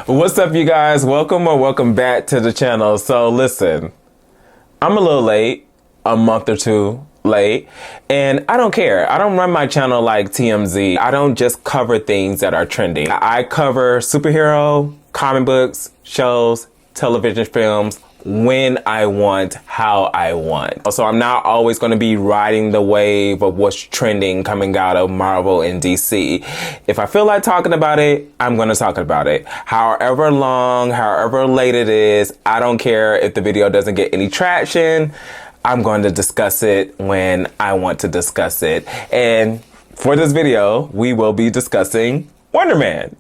What's up, you guys? Welcome back to the channel. So listen, I'm a little late, a month or two late, and I don't care. I don't run my channel like TMZ. I don't just cover things that are trending. I cover superhero, comic books, shows, television films, when I want, how I want. So I'm not always going to be riding the wave of what's trending coming out of Marvel and DC. If I feel like talking about it, I'm going to talk about it. However long, however late it is, I don't care if the video doesn't get any traction. I'm going to discuss it when I want to discuss it. And for this video, we will be discussing Wonder Man.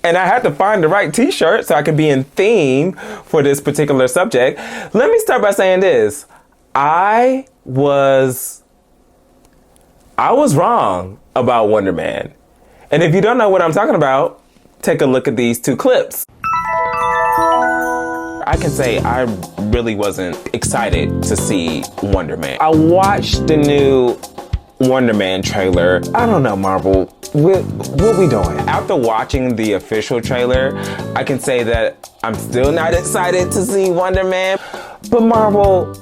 And I had to find the right t-shirt so I can be in theme for this particular subject. Let me start by saying this. I was wrong about Wonder Man. And if you don't know what I'm talking about, take a look at these two clips. I can say I really wasn't excited to see Wonder Man. I watched the new Wonder Man trailer. I don't know, Marvel. What we doing? After watching the official trailer, I can say that I'm still not excited to see Wonder Man. But Marvel,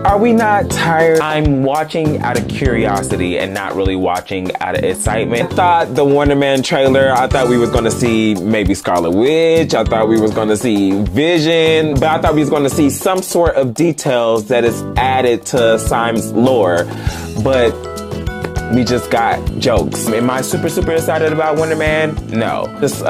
are we not tired? I'm watching out of curiosity and not really watching out of excitement. I thought the Wonder Man trailer, I thought we was gonna see maybe Scarlet Witch. I thought we was gonna see Vision. But I thought we was gonna see some sort of details that is added to Simon's lore. But we just got jokes. Am I super excited about Wonder Man? No. Just,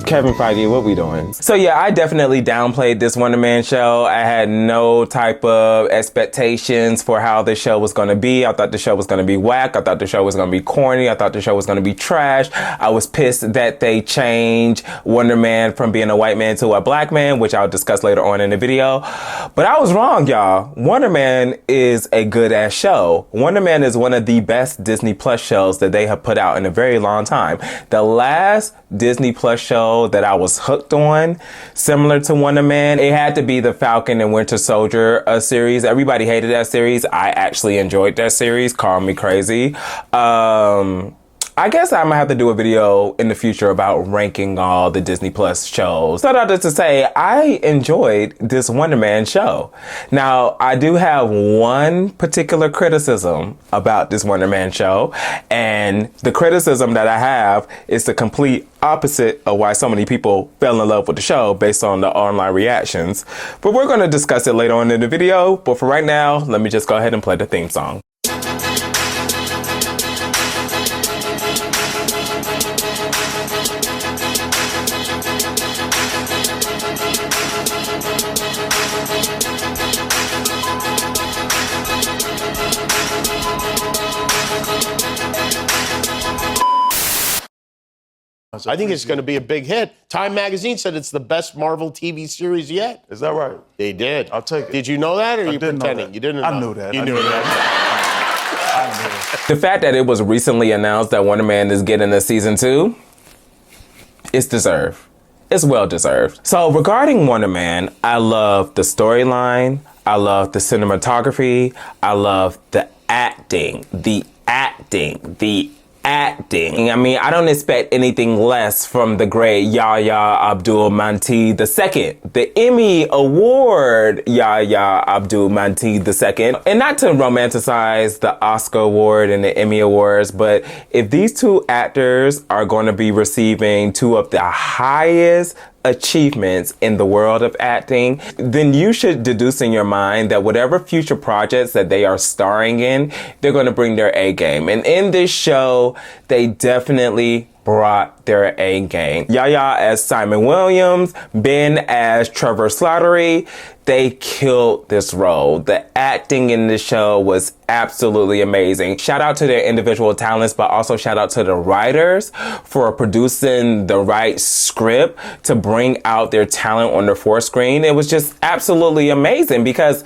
Kevin Feige, what we doing? So yeah, I definitely downplayed this Wonder Man show. I had no type of expectations for how the show was gonna be. I thought the show was gonna be whack. I thought the show was gonna be corny. I thought the show was gonna be trash. I was pissed that they changed Wonder Man from being a white man to a black man, which I'll discuss later on in the video. But I was wrong, y'all. Wonder Man is a good ass show. Wonder Man is one of the best Disney Plus shows that they have put out in a very long time. The last Disney Plus show that I was hooked on, similar to Wonder Man, it had to be the Falcon and Winter Soldier series. Everybody hated that series. I actually enjoyed that series. Call me crazy. I guess I'm gonna have to do a video in the future about ranking all the Disney Plus shows. So that to say, I enjoyed this Wonder Man show. Now, I do have one particular criticism about this Wonder Man show, and the criticism that I have is the complete opposite of why so many people fell in love with the show based on the online reactions. But we're gonna discuss it later on in the video. But for right now, let me just go ahead and play the theme song. I think it's going to be a big hit. Time Magazine said it's the best Marvel TV series yet. Is that right? They did. I'll take it. Did you know that, or are you didn't know pretending? that. You didn't know. I knew that. You I knew knew that. I knew it. The fact that it was recently announced that Wonder Man is getting a season 2, it's deserved. It's well deserved. So regarding Wonder Man, I love the storyline. I love the cinematography. I love the acting. I mean, I don't expect anything less from the great Yahya Abdul-Mateen II, the Emmy Award Yahya Abdul-Mateen II. And not to romanticize the Oscar Award and the Emmy Awards, but if these two actors are going to be receiving two of the highest achievements in the world of acting, then you should deduce in your mind that whatever future projects that they are starring in, they're going to bring their A game. And in this show, they definitely brought their A game. Yahya as Simon Williams, Ben as Trevor Slattery, they killed this role. The acting in this show was absolutely amazing. Shout out to their individual talents, but also shout out to the writers for producing the right script to bring out their talent on the screen. It was just absolutely amazing because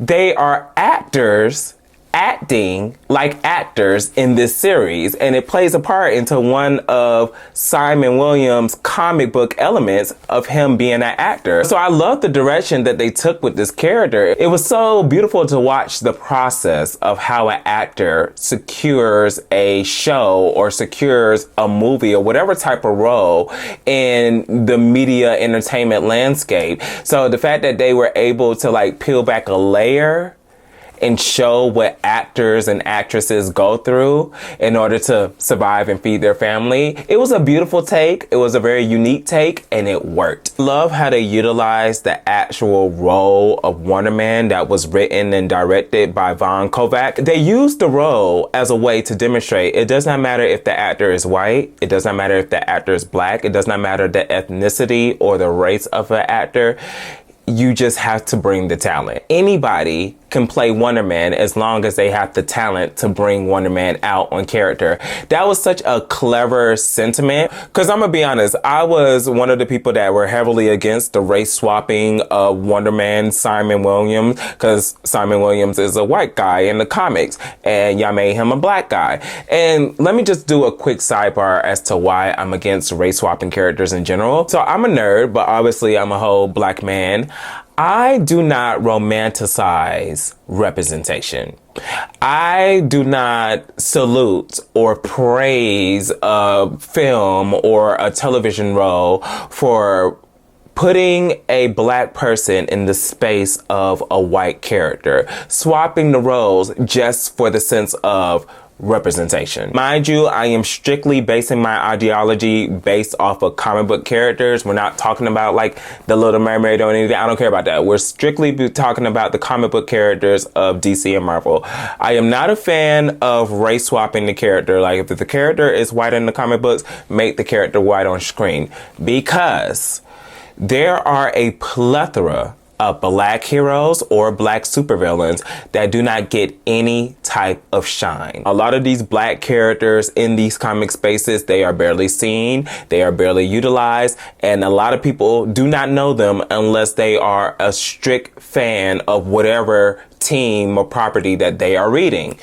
they are actors acting like actors in this series, and it plays a part into one of Simon Williams' comic book elements of him being an actor. So I love the direction that they took with this character. It was so beautiful to watch the process of how an actor secures a show or secures a movie or whatever type of role in the media entertainment landscape. So the fact that they were able to like peel back a layer and show what actors and actresses go through in order to survive and feed their family. It was a beautiful take. It was a very unique take, and it worked. Love how they utilized the actual role of Wonder Man that was written and directed by Von Kovac. They used the role as a way to demonstrate it does not matter if the actor is white. It does not matter if the actor is black. It does not matter the ethnicity or the race of an actor. You just have to bring the talent. Anybody can play Wonder Man as long as they have the talent to bring Wonder Man out on character. That was such a clever sentiment. Cause I'm gonna be honest, I was one of the people that were heavily against the race swapping of Wonder Man, Simon Williams, cause Simon Williams is a white guy in the comics and y'all made him a black guy. And let me just do a quick sidebar as to why I'm against race swapping characters in general. So I'm a nerd, but obviously I'm a whole black man. I do not romanticize representation. I do not salute or praise a film or a television role for putting a black person in the space of a white character, swapping the roles just for the sense of representation. Mind you, I am strictly basing my ideology based off of comic book characters. We're not talking about like the Little Mermaid or anything. I don't care about that. We're strictly talking about the comic book characters of DC and Marvel. I am not a fan of race swapping the character. Like if the character is white in the comic books, make the character white on screen, because there are a plethora of black heroes or black supervillains that do not get any type of shine. A lot of these black characters in these comic spaces, they are barely seen, they are barely utilized, and a lot of people do not know them unless they are a strict fan of whatever team or property that they are reading.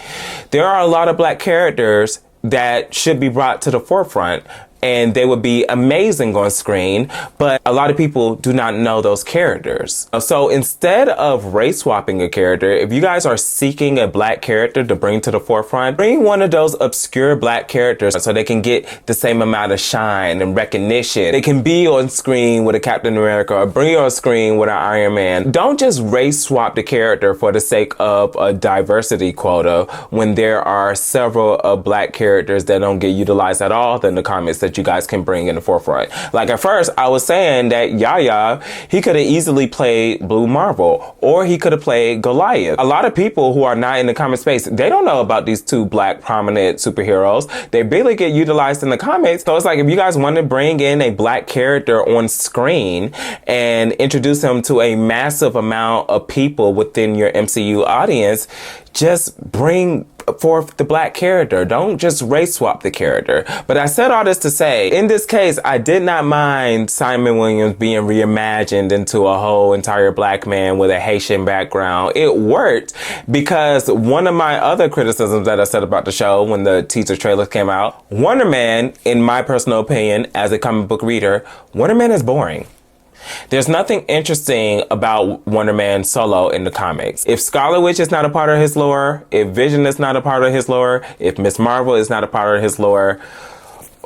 There are a lot of black characters that should be brought to the forefront, and they would be amazing on screen, but a lot of people do not know those characters. So instead of race swapping a character, if you guys are seeking a black character to bring to the forefront, bring one of those obscure black characters so they can get the same amount of shine and recognition. They can be on screen with a Captain America or bring you on screen with an Iron Man. Don't just race swap the character for the sake of a diversity quota when there are several black characters that don't get utilized at all in the comics that you guys can bring in the forefront. Like at first I was saying that Yahya, he could have easily played Blue Marvel, or he could have played Goliath. A lot of people who are not in the comic space, they don't know about these two black prominent superheroes. They barely get utilized in the comics. So it's like, if you guys want to bring in a black character on screen and introduce him to a massive amount of people within your MCU audience, just bring forth the black character. Don't just race swap the character. But I said all this to say, in this case, I did not mind Simon Williams being reimagined into a whole entire black man with a Haitian background. It worked because one of my other criticisms that I said about the show when the teaser trailers came out, Wonder Man, in my personal opinion, as a comic book reader, Wonder Man is boring. There's nothing interesting about Wonder Man solo in the comics. If Scarlet Witch is not a part of his lore, if Vision is not a part of his lore, if Miss Marvel is not a part of his lore,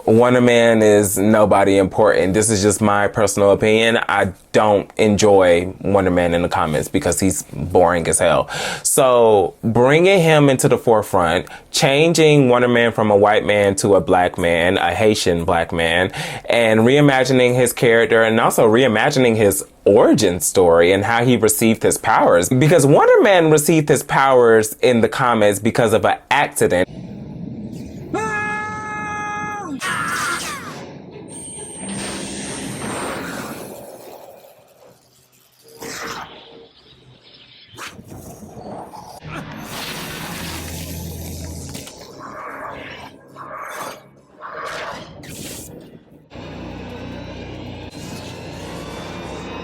Wonder Man is nobody important. This is just my personal opinion. I don't enjoy Wonder Man in the comics because he's boring as hell. So bringing him into the forefront, changing Wonder Man from a white man to a black man, a Haitian black man, and reimagining his character and also reimagining his origin story and how he received his powers. Because Wonder Man received his powers in the comics because of an accident.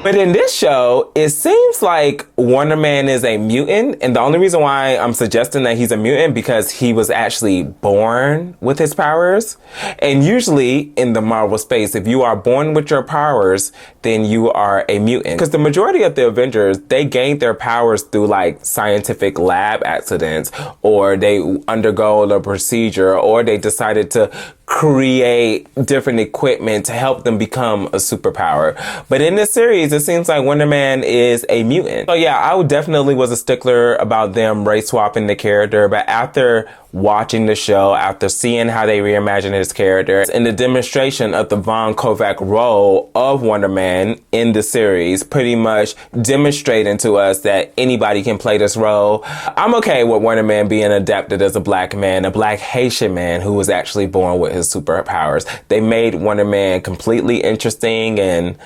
But in this show, it seems like Wonder Man is a mutant. And the only reason why I'm suggesting that he's a mutant because he was actually born with his powers. And usually in the Marvel space, if you are born with your powers, then you are a mutant. Because the majority of the Avengers, they gained their powers through like scientific lab accidents, or they undergo a procedure, or they decided to create different equipment to help them become a superpower. But in this series, it seems like Wonder Man is a mutant. So yeah, I definitely was a stickler about them race swapping the character, but after watching the show, after seeing how they reimagined his character, and the demonstration of the Von Kovac role of Wonder Man in the series, pretty much demonstrating to us that anybody can play this role, I'm okay with Wonder Man being adapted as a black man, a black Haitian man who was actually born with his superpowers. They made Wonder Man completely interesting, and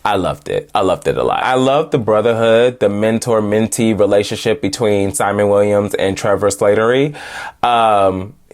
I loved it. I loved it a lot. I loved the brotherhood, the mentor-mentee relationship between Simon Williams and Trevor Slattery.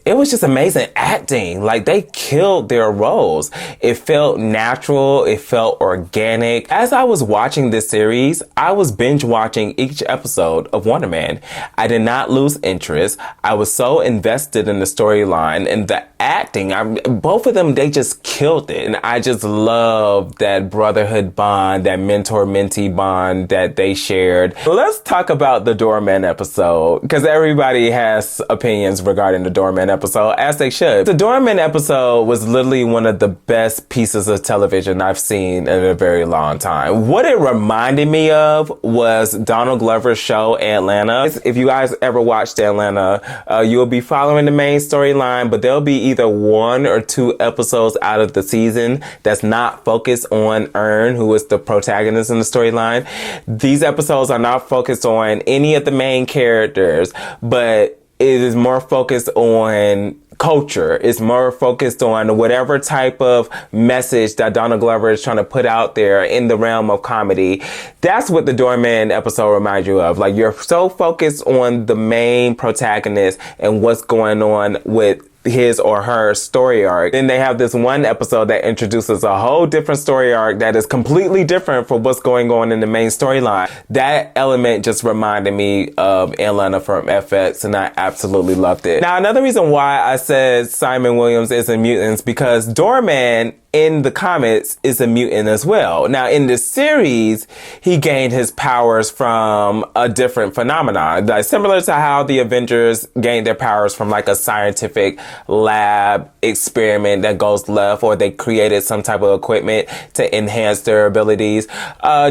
It was just amazing acting. Like, they killed their roles. It felt natural. It felt organic. As I was watching this series, I was binge watching each episode of Wonder Man. I did not lose interest. I was so invested in the storyline and the acting. Both of them, they just killed it. And I just loved that brotherhood bond, that mentor-mentee bond that they shared. So let's talk about the Doorman episode, because everybody has opinions regarding the Doorman episode, as they should. The Doorman episode was literally one of the best pieces of television I've seen in a very long time. What it reminded me of was Donald Glover's show Atlanta. If you guys ever watched Atlanta, you'll be following the main storyline, but there'll be either 1 or 2 episodes out of the season that's not focused on Earn, who is the protagonist in the storyline. These episodes are not focused on any of the main characters, but it is more focused on culture. It's more focused on whatever type of message that Donald Glover is trying to put out there in the realm of comedy. That's what the Doorman episode reminds you of. Like, you're so focused on the main protagonist and what's going on with his or her story arc. Then they have this one episode that introduces a whole different story arc that is completely different from what's going on in the main storyline. That element just reminded me of Atlanta from FX, and I absolutely loved it. Now, another reason why I said Simon Williams is a mutant is because Doorman in the comics is a mutant as well. Now, in the series, he gained his powers from a different phenomenon. Like, similar to how the Avengers gained their powers from like a scientific lab experiment that goes left, or they created some type of equipment to enhance their abilities.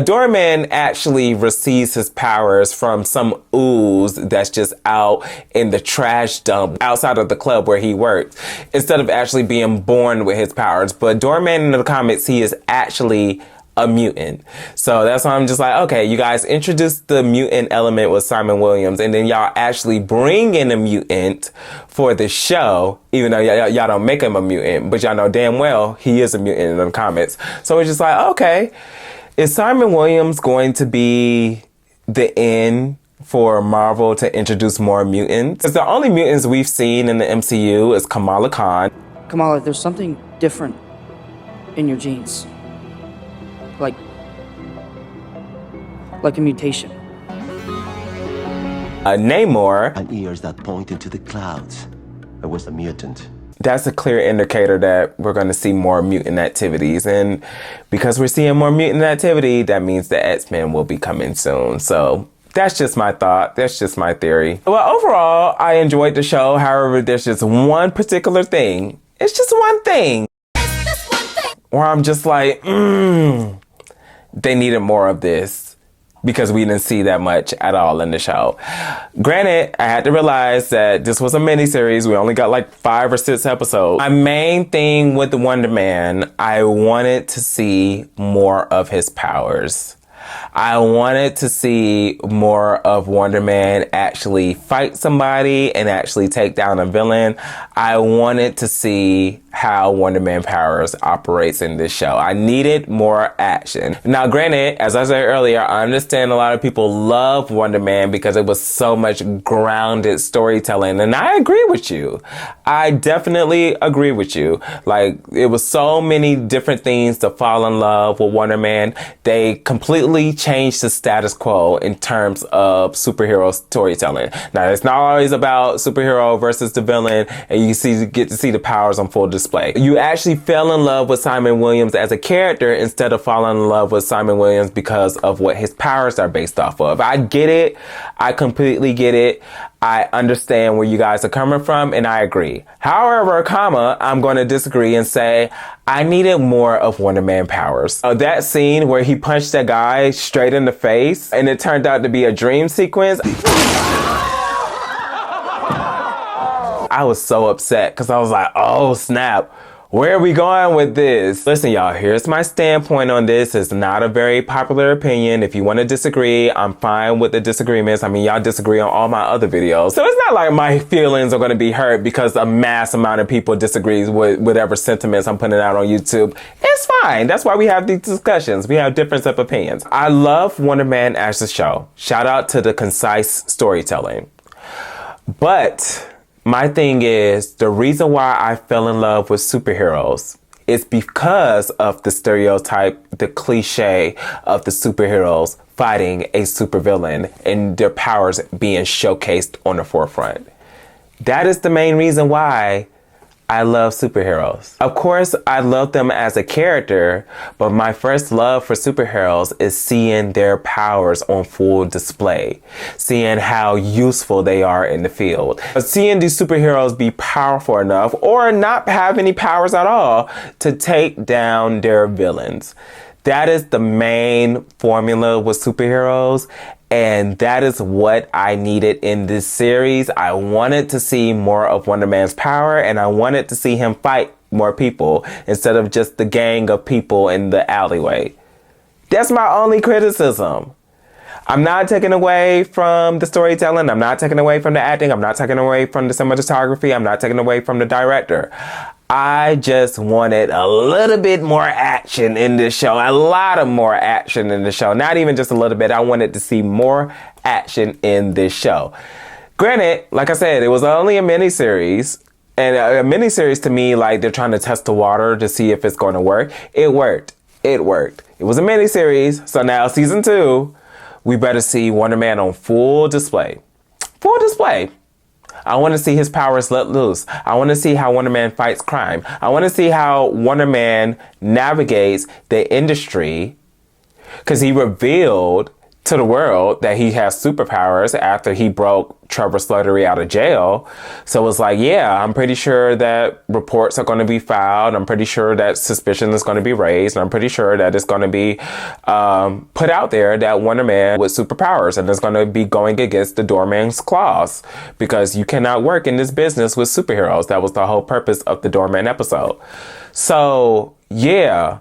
Doorman actually receives his powers from some ooze that's just out in the trash dump outside of the club where he works, instead of actually being born with his powers. But Doorman in the comics, he is actually a mutant. So that's why I'm just like, okay, you guys introduced the mutant element with Simon Williams, and then y'all actually bring in a mutant for the show, even though y'all don't make him a mutant, but y'all know damn well he is a mutant in the comics. So it's just like, okay, is Simon Williams going to be the end for Marvel to introduce more mutants? Because the only mutants we've seen in the MCU is Kamala Khan. Kamala, there's something different in your genes. Like a mutation. Namor. And ears that point into the clouds. I was a mutant. That's a clear indicator that we're going to see more mutant activities. And because we're seeing more mutant activity, that means the X-Men will be coming soon. So that's just my thought. That's just my theory. Well, overall, I enjoyed the show. However, there's just one particular thing. It's just one thing. Where I'm just like, they needed more of this, because we didn't see that much at all in the show. Granted, I had to realize that this was a miniseries. We only got like 5 or 6 episodes. My main thing with the Wonder Man, I wanted to see more of his powers. I wanted to see more of Wonder Man actually fight somebody and actually take down a villain. I wanted to see how Wonder Man powers operates in this show. I needed more action. Now, granted, as I said earlier, I understand a lot of people love Wonder Man because it was so much grounded storytelling, and I agree with you. I definitely agree with you. Like, it was so many different things to fall in love with Wonder Man. They completely changed the status quo in terms of superhero storytelling. Now, it's not always about superhero versus the villain, and you get to see the powers on full display. You actually fell in love with Simon Williams as a character instead of falling in love with Simon Williams because of what his powers are based off of. I get it. I completely get it. I understand where you guys are coming from, and I agree. However, I'm going to disagree and say I needed more of Wonder Man powers. That scene where he punched that guy straight in the face and it turned out to be a dream sequence. I was so upset because I was like, oh snap, where are we going with this? Listen, y'all, here's my standpoint on this. It's not a very popular opinion. If you want to disagree, I'm fine with the disagreements. I mean, y'all disagree on all my other videos. So it's not like my feelings are going to be hurt because a mass amount of people disagrees with whatever sentiments I'm putting out on YouTube. It's fine. That's why we have these discussions. We have difference of opinions. I love Wonder Man as a show. Shout out to the concise storytelling. But my thing is, the reason why I fell in love with superheroes is because of the stereotype, the cliche of the superheroes fighting a supervillain and their powers being showcased on the forefront. That is the main reason why I love superheroes. Of course, I love them as a character, but my first love for superheroes is seeing their powers on full display, seeing how useful they are in the field. But seeing these superheroes be powerful enough or not have any powers at all to take down their villains. That is the main formula with superheroes. And that is what I needed in this series. I wanted to see more of Wonder Man's power, and I wanted to see him fight more people instead of just the gang of people in the alleyway. That's my only criticism. I'm not taking away from the storytelling. I'm not taking away from the acting. I'm not taking away from the cinematography. I'm not taking away from the director. I just wanted a little bit more action in this show. A lot of more action in the show. Not even just a little bit. I wanted to see more action in this show. Granted, like I said, it was only a miniseries. And a miniseries to me, like they're trying to test the water to see if it's going to work. It worked. It worked. It was a miniseries. So now season 2, we better see Wonder Man on full display. Full display. I want to see his powers let loose. I want to see how Wonder Man fights crime. I want to see how Wonder Man navigates the industry, because he revealed to the world that he has superpowers after he broke Trevor Slattery out of jail. So it's like, yeah, I'm pretty sure that reports are going to be filed. I'm pretty sure that suspicion is going to be raised. And I'm pretty sure that it's going to be put out there that Wonder Man with superpowers, and it's going to be going against the Doorman's clause, because you cannot work in this business with superheroes. That was the whole purpose of the Doorman episode. So yeah,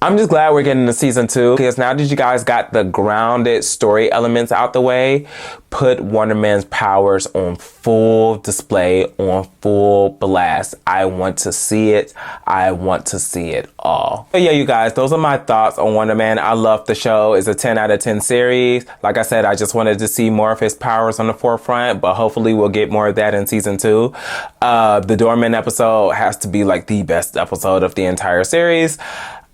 I'm just glad we're getting to season 2, because now that you guys got the grounded story elements out the way, put Wonder Man's powers on full display, on full blast. I want to see it. I want to see it all. But yeah, you guys, those are my thoughts on Wonder Man. I love the show. It's a 10 out of 10 series. Like I said, I just wanted to see more of his powers on the forefront, but hopefully we'll get more of that in season 2. The Doorman episode has to be like the best episode of the entire series.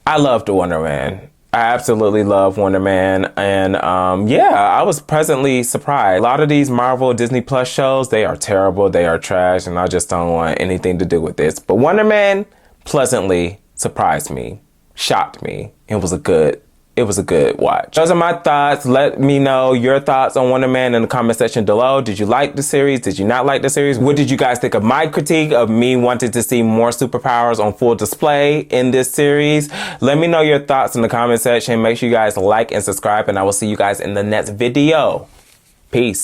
I loved Wonder Man. I absolutely love Wonder Man. And yeah, I was pleasantly surprised. A lot of these Marvel Disney Plus shows, they are terrible, they are trash, and I just don't want anything to do with this. But Wonder Man pleasantly surprised me, shocked me. It was a good watch. Those are my thoughts. Let me know your thoughts on Wonder Man in the comment section below. Did you like the series? Did you not like the series? What did you guys think of my critique of me wanting to see more superpowers on full display in this series? Let me know your thoughts in the comment section. Make sure you guys like and subscribe, and I will see you guys in the next video. Peace.